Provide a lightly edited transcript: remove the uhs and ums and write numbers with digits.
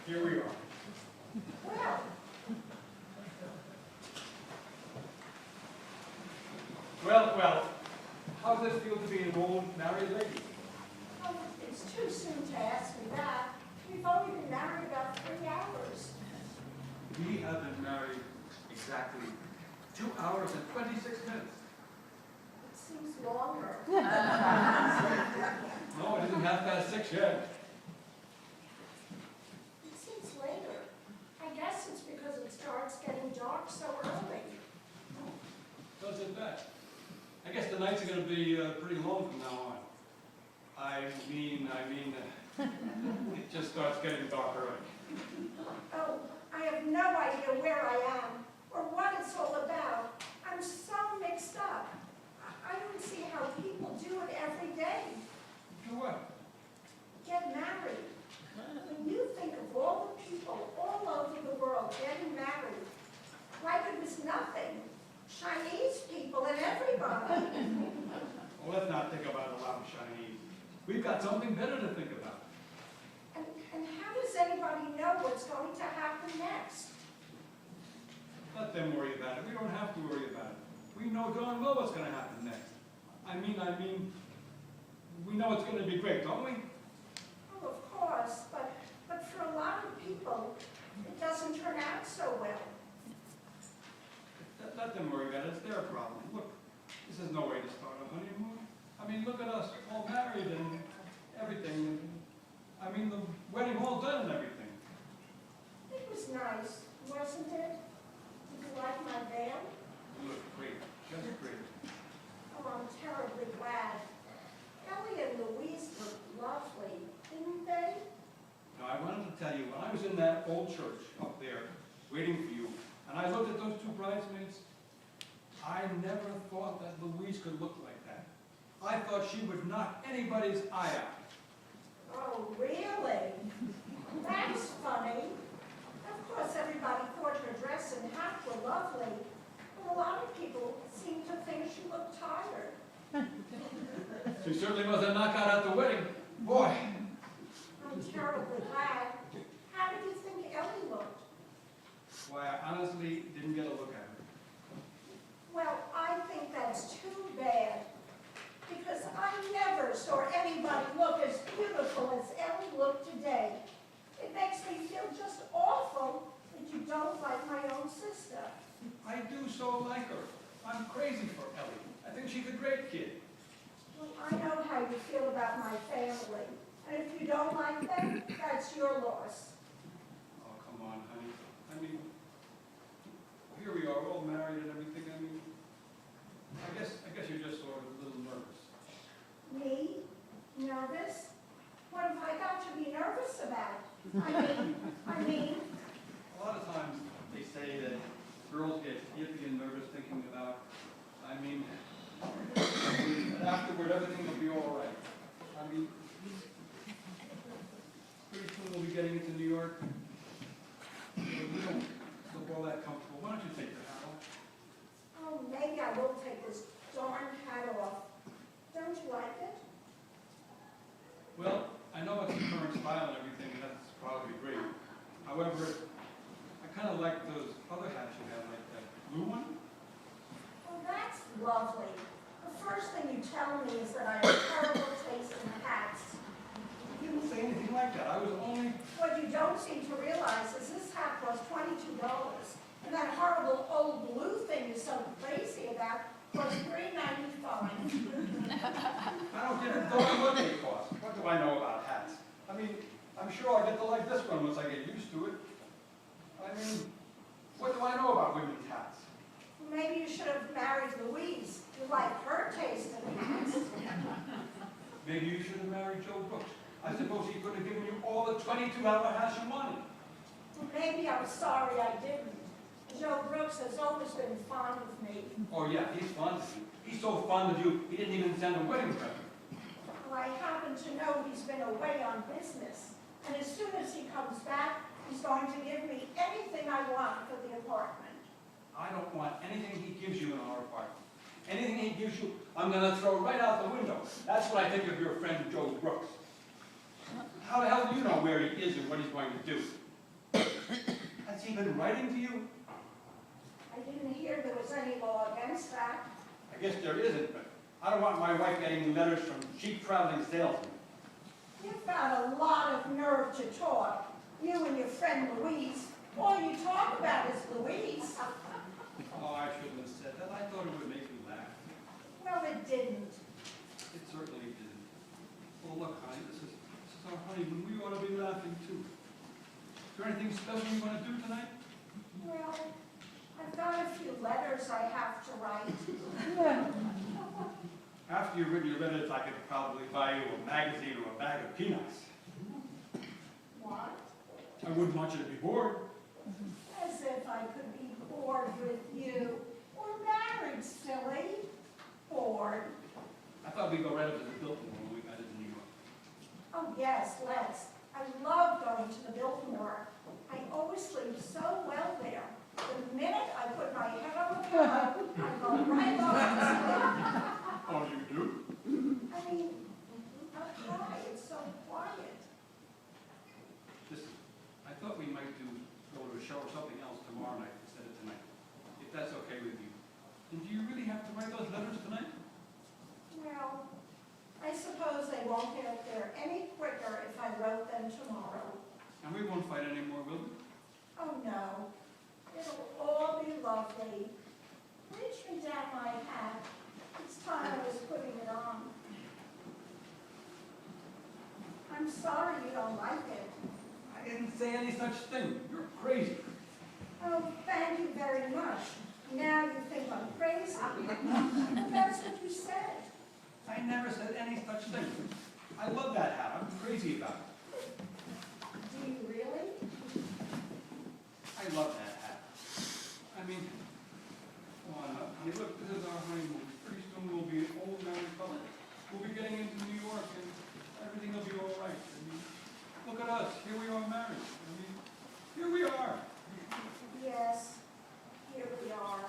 Here we are. Well, Well, how does it feel to be an old married lady? oh, it's too soon to ask me that. We've only been married about 3 hours. We have been married exactly 2 hours and 26 minutes. It seems longer. No, it isn't 6:30 yet. It seems later. I guess it's because it starts getting dark so early. Does it that? I guess the nights are going to be pretty long from now on. I mean, it just starts getting dark early. Oh, I have no idea where I am or what it's all about. I'm so mixed up. I don't see how people do it every day. Do what? Get married. When you think of all the people all over the world getting married, like it was nothing. Chinese people and everybody. Well, let's not think about a lot of Chinese. We've got something better to think about. And how does anybody know what's going to happen next? Let them worry about it. We don't have to worry about it. We know darn well what's going to happen next. I mean, we know it's going to be great, don't we? Oh, of course, but for a lot of people, it doesn't turn out so well. Let them worry about it. It's their problem. Look, this is no way to start a honeymoon. I mean, look at us, all married and everything. I mean, the wedding all done and everything. It was nice, wasn't it? Did you like my veil? You look great. Just great. Oh, I'm terribly glad. Ellie and Louise looked lovely, didn't they? Now, I wanted to tell you, when I was in that old church up there, waiting for you, and I looked at those two bridesmaids, I never thought that Louise could look like that. I thought she would knock anybody's eye out. Oh, really? That's funny. Of course, everybody thought her dress and hat were lovely, but a lot of people seemed to think she looked tired. She certainly was a knockout at the wedding. Boy. I'm terribly glad. How did you think Ellie looked? Why, I honestly didn't get a look at her. Well, I think that's too bad, because I never saw anybody look as beautiful as Ellie looked today. It makes me feel just awful that you don't like my own sister. I do so like her. I'm crazy for Ellie. I think she's a great kid. Well, I know how you feel about my family, and if you don't like them, that's your loss. Oh, come on, honey. I mean, here we are, all married and everything. I mean, I guess you're just sort of a little nervous. Me? Nervous? What have I got to be nervous about? I mean... A lot of times they say that girls get iffy and nervous thinking about, and afterward everything will be all right. I mean, pretty soon we'll be getting into New York. We don't look all that comfortable. Why don't you take your hat off? Oh, maybe I will take this darn hat off. Don't you like it? Well, I know it's the current style and everything, and that's probably great. However, I kind of like those other hats you have, like that blue one. Oh, that's lovely. The first thing you tell me is that I have terrible taste in hats. You didn't say anything like that. I was only... What you don't seem to realize is this hat cost $22, and that horrible old blue thing you're so crazy about cost $3.95. I don't give a darn what they cost. What do I know about hats? I mean, I'm sure I'll get to like this one once I get used to it. I mean, what do I know about women's hats? Maybe you should have married Louise. You like her taste in hats. Maybe you should have married Joe Brooks. I suppose he could have given you all the 22-hour hats you wanted. Well, maybe I'm sorry I didn't. Joe Brooks has always been fond of me. Oh yeah, he's fond of you. He's so fond of you, he didn't even send a wedding present. Well, I happen to know he's been away on business. And as soon as he comes back, he's going to give me anything I want for the apartment. I don't want anything he gives you in our apartment. Anything he gives you, I'm going to throw right out the window. That's what I think of your friend Joe Brooks. How the hell do you know where he is and what he's going to do? Has he been writing to you? I didn't hear there was any law against that. I guess there isn't, but I don't want my wife getting letters from cheap traveling salesmen. You've got a lot of nerve to talk. You and your friend Louise. All you talk about is Louise. Oh, I shouldn't have said that. I thought it would make you laugh. Well, it didn't. It certainly didn't. Well, look, honey, this is our honeymoon. We ought to be laughing, too. Is there anything special you want to do tonight? Well, I've got a few letters I have to write. After you've written your letters, I could probably buy you a magazine or a bag of peanuts. What? I wouldn't want you to be bored. As if I could be bored with you. We're married, silly. Bored. I thought we'd go right up to the Biltmore when we got into New York. Oh, yes, let's. I love going to the Biltmore. I always sleep so well there. The minute I put my head on the pillow, I go right off to sleep. Oh, you do? I mean, why? It's so quiet. Listen, I thought we might go to a show or something else tomorrow night instead of tonight, if that's okay with you. And do you really have to write those letters tonight? Well, I suppose they won't get there any quicker if I wrote them tomorrow. And we won't fight anymore, will we? Oh, no. It'll all be lovely. Reach me down my hat. It's time I was putting it on. I'm sorry you don't like it. I didn't say any such thing. You're crazy. Oh, thank you very much. Now you think I'm crazy. But that's what you said. I never said any such thing. I love that hat. I'm crazy about it. Do you really? I love that hat. I mean, come on, honey, look, this is our honeymoon. Pretty soon we'll be an old married couple. We'll be getting into New York and everything will be all right. I mean, look at us. Here we are married. I mean, here we are. Yes, here we are.